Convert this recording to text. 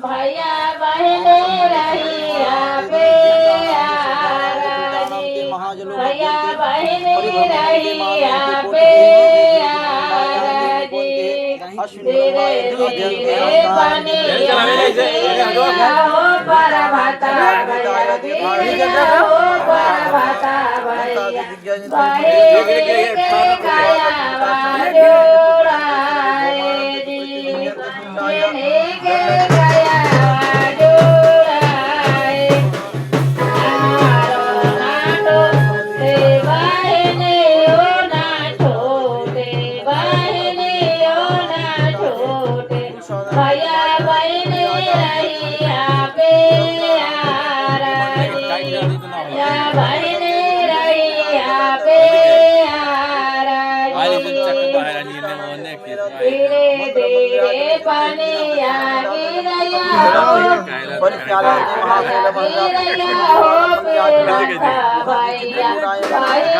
भैया बहने रहिया पे भैया बहने रहिया पे तेरे धीरे बने हो पर भाता भैया हो पर भाता भैया बहने के काया जोड़ाए बहने के काया जोड़ाए नाटो ते बहने ओ ना छोटे बहने ओ ना छोटे भैया बहने रहिया पे भैया बहने रहिया पे धीरे धीरे पानी आगे रहिया हो भैया भैया